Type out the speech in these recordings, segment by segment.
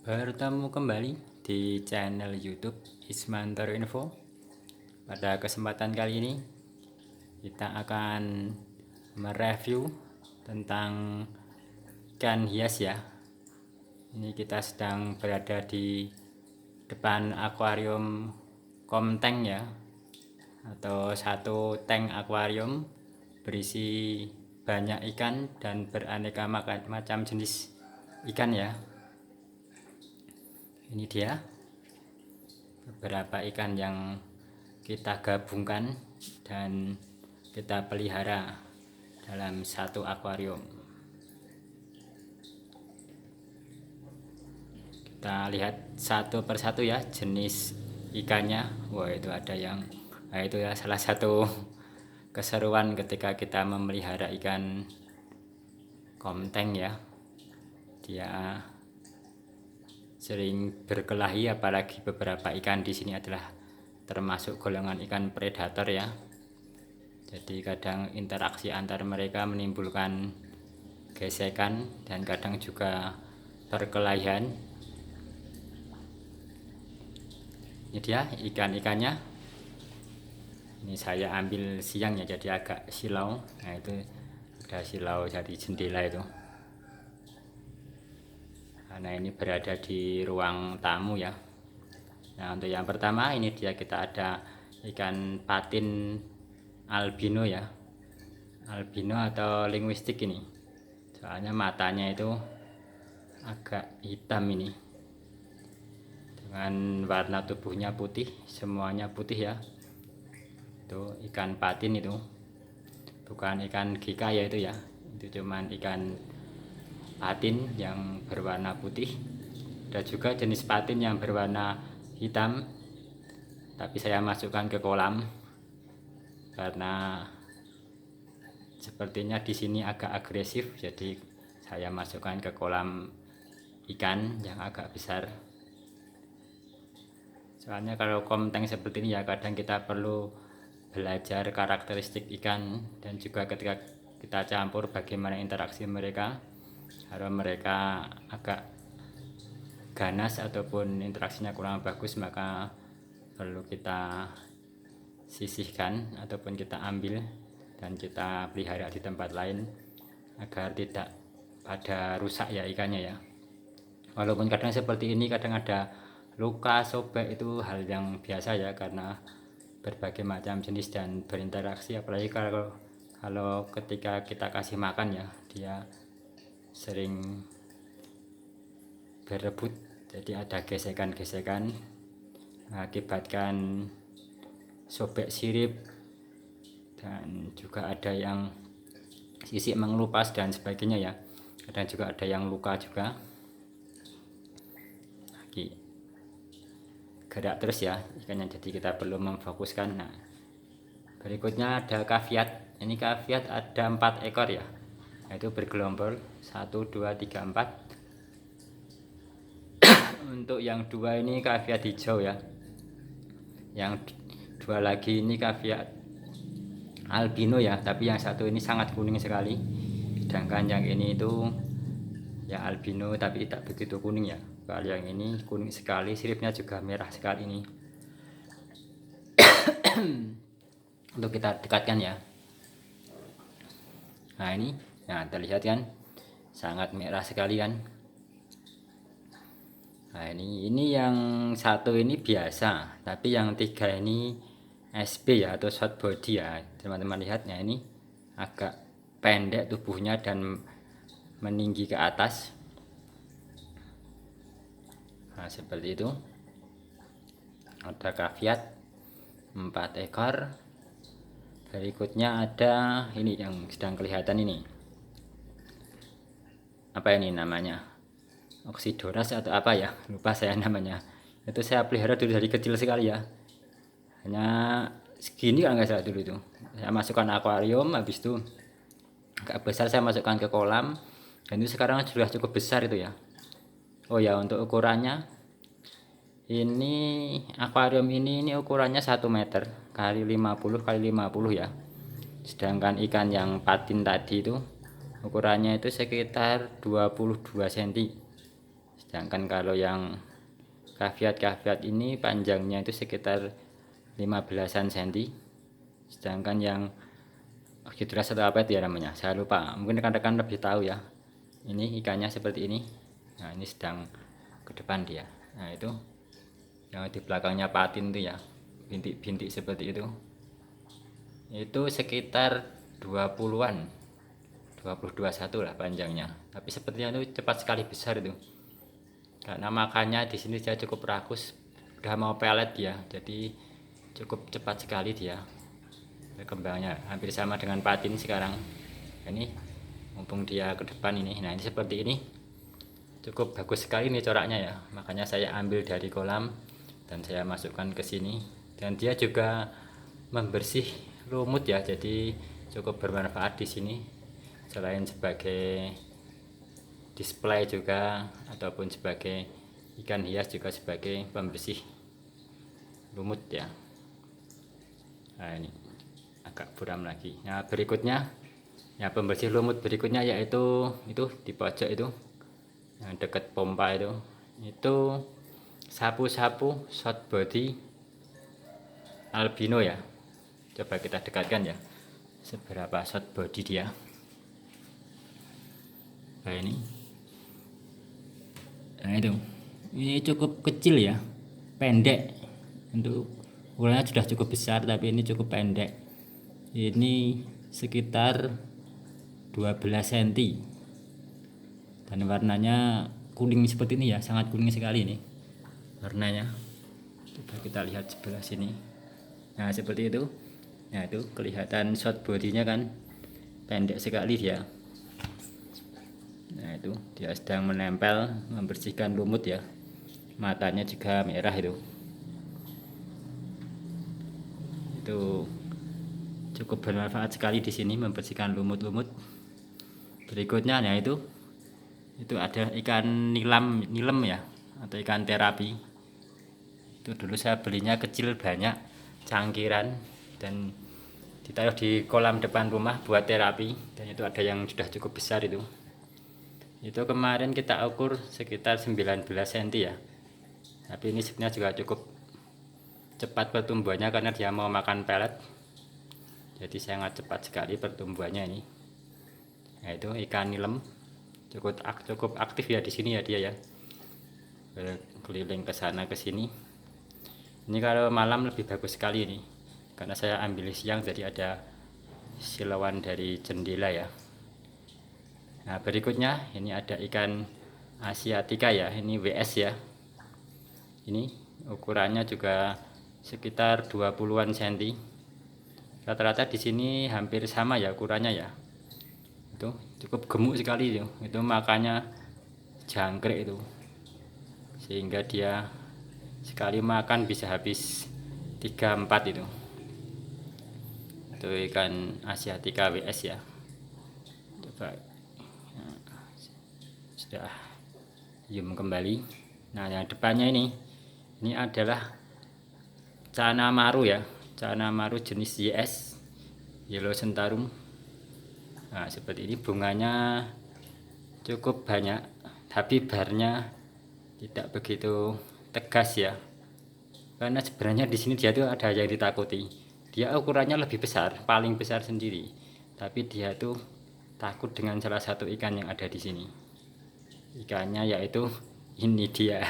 Bertemu kembali di channel YouTube Ismantoro Info. Pada kesempatan kali ini kita akan mereview tentang ikan hias ya. Ini kita sedang berada di depan akuarium Komteng ya, atau satu tank akuarium berisi banyak ikan dan beraneka macam jenis ikan ya. Ini dia beberapa ikan yang kita gabungkan dan kita pelihara dalam satu akuarium. Kita lihat satu persatu ya jenis ikannya. Wah, itu ada yang itu ya salah satu keseruan ketika kita memelihara ikan komteng ya. Dia sering berkelahi, apalagi beberapa ikan di sini adalah termasuk golongan ikan predator ya. Jadi kadang interaksi antar mereka menimbulkan gesekan dan kadang juga perkelahian. Ini dia ikan-ikannya. Ini saya ambil siang ya, jadi agak silau. Nah, itu ada silau jadi jendela itu. Nah, ini berada di ruang tamu ya. Nah, untuk yang pertama ini dia kita ada ikan patin albino ya. Albino atau linguistik ini. Soalnya matanya itu agak hitam ini. Dengan warna tubuhnya putih, semuanya putih ya. Itu ikan patin itu. Bukan ikan gika ya itu ya. Itu cuman ikan patin yang berwarna putih. Ada juga jenis patin yang berwarna hitam, tapi saya masukkan ke kolam karena sepertinya di sini agak agresif, jadi saya masukkan ke kolam ikan yang agak besar. Soalnya kalau komteng seperti ini ya kadang kita perlu belajar karakteristik ikan, dan juga ketika kita campur bagaimana interaksi mereka. Kalau mereka agak ganas ataupun interaksinya kurang bagus, maka perlu kita sisihkan ataupun kita ambil dan kita pelihara di tempat lain agar tidak pada rusak ya ikannya ya. Walaupun kadang seperti ini, kadang ada luka, sobek, itu hal yang biasa ya, karena berbagai macam jenis dan berinteraksi. Apalagi kalau ketika kita kasih makan ya, dia sering berebut, jadi ada gesekan-gesekan mengakibatkan sobek sirip, dan juga ada yang sisik mengelupas dan sebagainya ya. Kadang juga ada yang luka juga. Lagi gerak terus ya ikannya, jadi kita perlu memfokuskan. Nah, berikutnya ada kaviat. Ini kaviat ada 4 ekor ya, yaitu bergelombol 1, 2, 3, 4. Untuk yang 2 ini kaviat hijau ya, yang 2 lagi ini kaviat albino ya, tapi yang satu ini sangat kuning sekali, sedangkan yang ini itu ya albino tapi tidak begitu kuning ya. Kalau yang ini kuning sekali, siripnya juga merah sekali ini. Untuk kita dekatkan ya. Nah, ini nah terlihat kan sangat merah sekali kan. Nah, ini yang satu ini biasa, tapi yang 3 ini SB ya, atau short body ya. Teman-teman lihatnya, ini agak pendek tubuhnya dan meninggi ke atas. Nah, seperti itu. Ada kaviat 4 ekor. Berikutnya ada ini yang sedang kelihatan ini. Apa ini namanya? Oksidoras atau apa ya, lupa saya namanya. Itu saya pelihara dulu dari kecil sekali ya, hanya segini kalau nggak salah dulu itu. Saya masukkan akuarium, habis itu agak besar saya masukkan ke kolam, dan itu sekarang sudah cukup besar itu ya. Oh ya, untuk ukurannya ini akuarium ini ukurannya 1 meter kali 50 kali 50 ya. Sedangkan ikan yang patin tadi itu ukurannya itu sekitar 22 cm. Sedangkan kalau yang kaviat ini panjangnya itu sekitar 15-an cm. Sedangkan yang Hydras atau apa itu ya namanya, saya lupa, mungkin rekan-rekan lebih tahu ya. Ini ikannya seperti ini. Nah ini sedang ke depan dia. Nah itu yang di belakangnya patin itu ya, bintik-bintik seperti itu sekitar 20-an, 20-21 lah panjangnya. Tapi sepertinya itu cepat sekali besar itu, karena makannya di sini dia cukup rakus, udah mau pelet dia, jadi cukup cepat sekali dia berkembangnya, hampir sama dengan patin sekarang. Ini mumpung dia ke depan ini, nah ini seperti ini, cukup bagus sekali nih coraknya ya, makanya saya ambil dari kolam dan saya masukkan ke sini. Dan dia juga membersih lumut ya, jadi cukup bermanfaat di sini, selain sebagai display juga ataupun sebagai ikan hias, juga sebagai pembersih lumut ya. Nah ini agak buram lagi. Nah berikutnya ya, pembersih lumut berikutnya yaitu itu di pojok itu yang dekat pompa itu sapu-sapu short body albino ya. Coba kita dekatkan ya seberapa short body dia. Nah ini, nah itu, ini cukup kecil ya, pendek. Untuk ukurannya sudah cukup besar, tapi ini cukup pendek. Ini sekitar 12 cm dan warnanya kuning seperti ini ya, sangat kuning sekali ini warnanya. Coba kita lihat sebelah sini. Nah seperti itu. Nah itu kelihatan short bodinya kan, pendek sekali dia. Nah itu dia sedang menempel, membersihkan lumut ya, matanya juga merah itu cukup bermanfaat sekali di sini, membersihkan lumut-lumut. Berikutnya ya itu ada ikan nilem ya, atau ikan terapi. Itu dulu saya belinya kecil, banyak cangkiran, dan ditaruh di kolam depan rumah buat terapi. Dan itu ada yang sudah cukup besar itu kemarin kita ukur sekitar 19 cm ya. Tapi ini sebenarnya juga cukup cepat pertumbuhannya karena dia mau makan pelet, jadi sangat cepat sekali pertumbuhannya ini. Nah itu ikan nilem, cukup aktif ya di sini ya dia ya, berkeliling ke sana ke sini. Ini kalau malam lebih bagus sekali ini, karena saya ambil siang jadi ada silauan dari jendela ya. Nah berikutnya ini ada ikan asiatica ya, ini WS ya. Ini ukurannya juga sekitar 20-an cm. Rata-rata di sini hampir sama ya ukurannya ya. Itu cukup gemuk sekali itu makannya jangkrik itu, sehingga dia sekali makan bisa habis 3-4 itu ikan asiatica WS ya. Coba, nah, sudah zoom kembali. Nah yang depannya ini adalah Cana Maru ya, Cana Maru jenis YS, Yellow Sentarum. Nah seperti ini, bunganya cukup banyak, tapi barnya tidak begitu tegas ya, karena sebenarnya di sini dia tuh ada yang ditakuti. Dia ukurannya lebih besar, paling besar sendiri, tapi dia tuh takut dengan salah satu ikan yang ada di sini. Ikannya yaitu ini dia,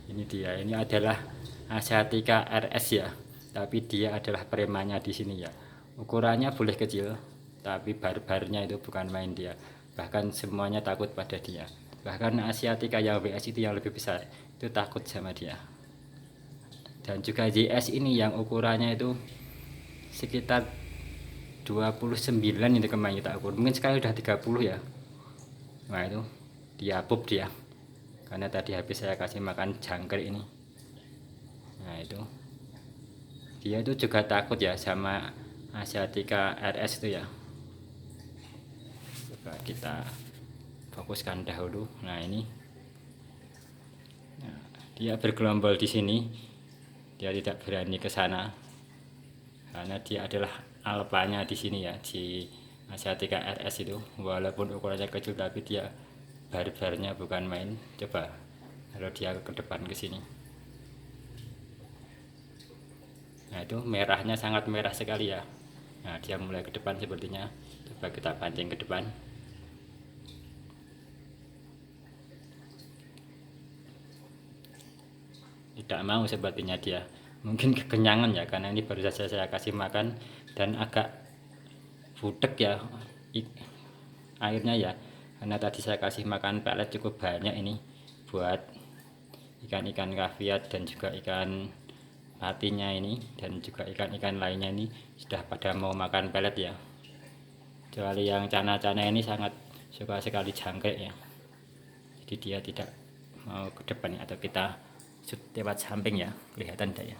ini adalah Asiatica RS ya, tapi dia adalah premannya di sini ya. Ukurannya boleh kecil, tapi barbarnya itu bukan main dia. Bahkan semuanya takut pada dia. Bahkan Asiatica yang WS itu yang lebih besar, itu takut sama dia. Dan juga JS ini yang ukurannya itu sekitar 29 itu kemarin kita ukur. Mungkin sekarang udah 30 ya. Nah itu dia pup dia, karena tadi habis saya kasih makan jangkrik ini. Nah itu dia itu juga takut ya sama Asiatica RS itu ya. Coba kita fokuskan dahulu. Nah ini, nah, dia bergelombol di sini, dia tidak berani ke sana karena dia adalah alpanya di sini ya, di Asiatica RS itu. Walaupun ukurannya kecil tapi dia barbarnya bukan main. Coba kalau dia ke depan ke sini, nah itu merahnya sangat merah sekali ya. Nah dia mulai ke depan sepertinya. Coba kita pancing ke depan. Tidak mau sepertinya dia, mungkin kekenyangan ya, karena ini baru saja saya kasih makan dan agak budek ya airnya ya, karena tadi saya kasih makan pelet cukup banyak ini buat ikan-ikan kaviat dan juga ikan patinya ini, dan juga ikan-ikan lainnya ini sudah pada mau makan pelet ya. Kecuali yang cana-cana ini sangat suka sekali jangkrik ya, jadi dia tidak mau ke depan atau kita shoot lewat samping ya, kelihatan tidak ya.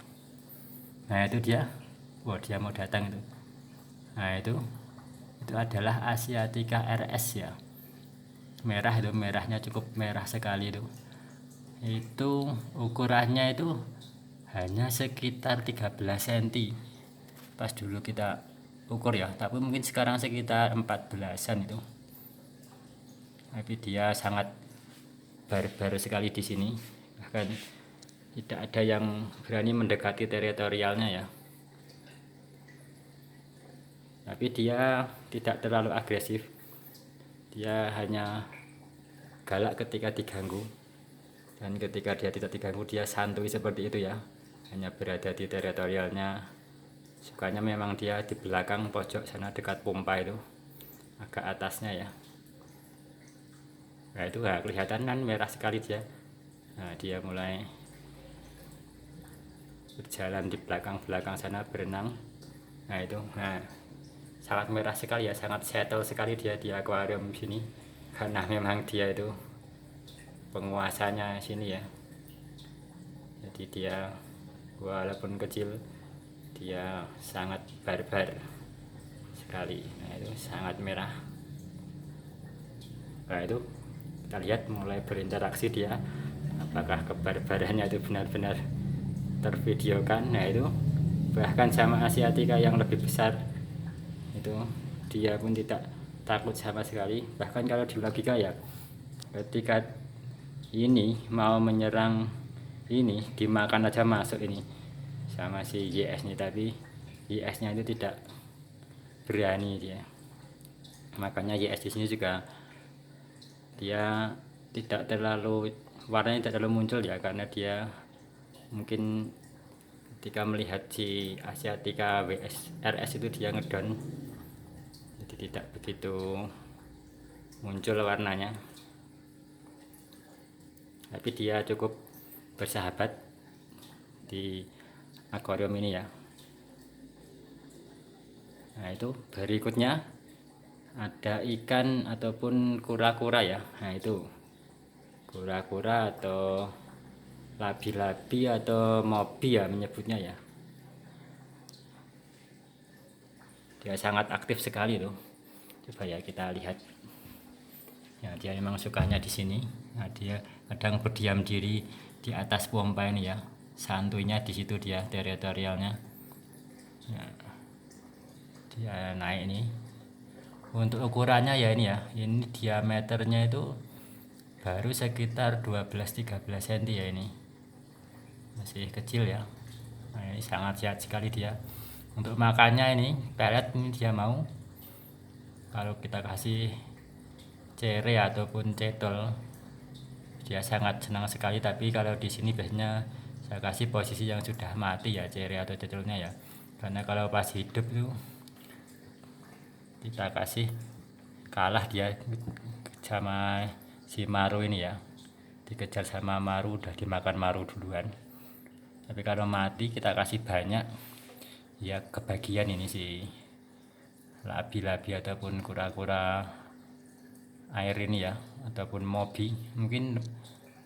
Nah itu dia, wah dia mau datang itu. Nah itu adalah Asiatica RS ya, merah itu, merahnya cukup merah sekali itu ukurannya itu hanya sekitar 13 cm pas dulu kita ukur ya, tapi mungkin sekarang sekitar 14-an itu. Tapi dia sangat barbar sekali di sini, bahkan tidak ada yang berani mendekati teritorialnya ya. Tapi dia tidak terlalu agresif, dia hanya galak ketika diganggu, dan ketika dia tidak diganggu dia santuy seperti itu ya, hanya berada di teritorialnya. Sukanya memang dia di belakang pojok sana dekat pompa itu, agak atasnya ya. Nah itu ya, kelihatan kan merah sekali dia. Nah dia mulai berjalan di belakang sana berenang. Nah itu, nah sangat merah sekali ya, sangat settle sekali dia di akuarium sini, karena memang dia itu penguasanya sini ya. Jadi dia walaupun kecil dia sangat barbar sekali. Nah itu sangat merah. Nah itu kita lihat mulai berinteraksi dia, apakah kebarbarannya itu benar-benar tervideokan. Nah itu bahkan sama Asiatica yang lebih besar itu dia pun tidak takut sama sekali. Bahkan kalau di logika ya, ketika ini mau menyerang ini dimakan aja masuk ini sama si YS nya, tapi YS nya itu tidak berani dia. Makanya YS di sini juga dia tidak terlalu, warnanya tidak terlalu muncul ya, karena dia mungkin ketika melihat si Asiatica RS itu dia ngedon, jadi tidak begitu muncul warnanya. Tapi dia cukup bersahabat di akuarium ini ya. Nah itu berikutnya ada ikan ataupun kura-kura ya. Nah itu kura-kura atau labi-labi atau mobi ya menyebutnya ya. Dia sangat aktif sekali tuh. Coba ya kita lihat. Ya dia memang sukanya di sini. Nah dia kadang berdiam diri di atas pompa ini ya. Santuinya di situ dia teritorialnya. Ya, dia naik ini. Untuk ukurannya ya ini ya. Ini diameternya itu baru sekitar 12-13 cm ya ini. Masih kecil ya. Nah, ini sangat sehat sekali dia. Untuk makannya ini pelet ini dia mau. Kalau kita kasih cere ataupun cetol dia sangat senang sekali. Tapi kalau di sini biasanya saya kasih posisi yang sudah mati ya cere atau cetolnya ya, karena kalau pas hidup itu kita kasih kalah dia sama si maru ini ya, dikejar sama maru, udah dimakan maru duluan. Tapi kalau mati kita kasih banyak ya, kebagian ini si labi-labi ataupun kura-kura air ini ya, ataupun mobi, mungkin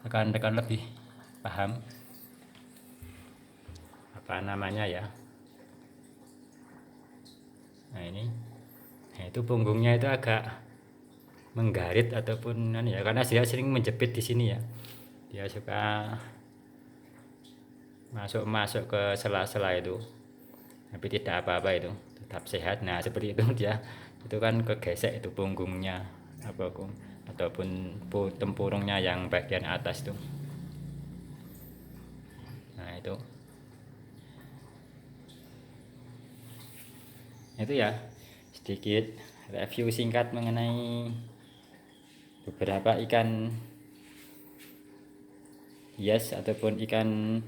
rekan-rekan lebih paham apa namanya ya. Nah ini, nah itu punggungnya itu agak menggarit ataupun ya, karena dia sering menjepit di sini ya. Dia suka masuk ke sela-sela itu, tapi tidak apa-apa, itu tetap sehat. Nah seperti itu dia, itu kan kegesek itu punggungnya apa ataupun tempurungnya yang bagian atas tuh. Nah itu ya sedikit review singkat mengenai beberapa ikan hias ataupun ikan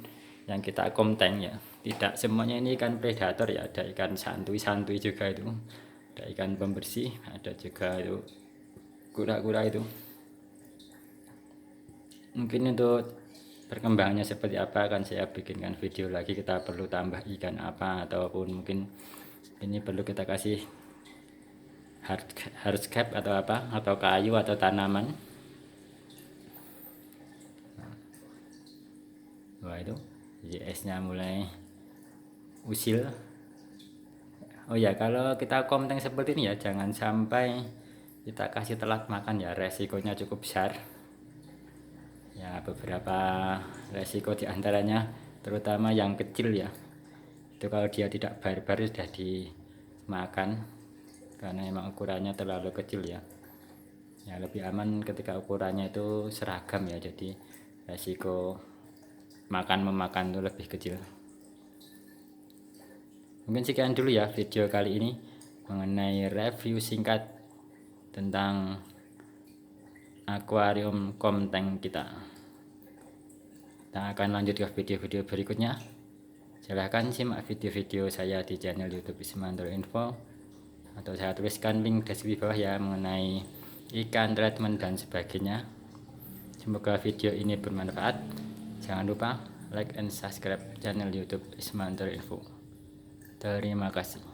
yang kita komteng ya. Tidak semuanya ini ikan predator ya, ada ikan santuy juga itu, ada ikan pembersih, ada juga itu kura-kura itu. Mungkin untuk perkembangannya seperti apa akan saya bikinkan video lagi, kita perlu tambah ikan apa, ataupun mungkin ini perlu kita kasih hardscape atau apa, atau kayu atau tanaman. Wah itu esnya mulai usil. Oh ya, kalau kita komteng seperti ini ya jangan sampai kita kasih telat makan ya, resikonya cukup besar ya. Beberapa resiko diantaranya terutama yang kecil ya, itu kalau dia tidak barbar sudah dimakan karena memang ukurannya terlalu kecil ya. Ya lebih aman ketika ukurannya itu seragam ya, jadi resiko memakan itu lebih kecil. Mungkin sekian dulu ya video kali ini mengenai review singkat tentang akuarium komteng kita. Kita akan lanjut ke video-video berikutnya. Silahkan simak video-video saya di channel YouTube Ismantoro Info, atau saya tuliskan link deskripsi bawah ya mengenai ikan treatment dan sebagainya. Semoga video ini bermanfaat. Jangan lupa like and subscribe channel YouTube Ismantoro Info. Terima kasih.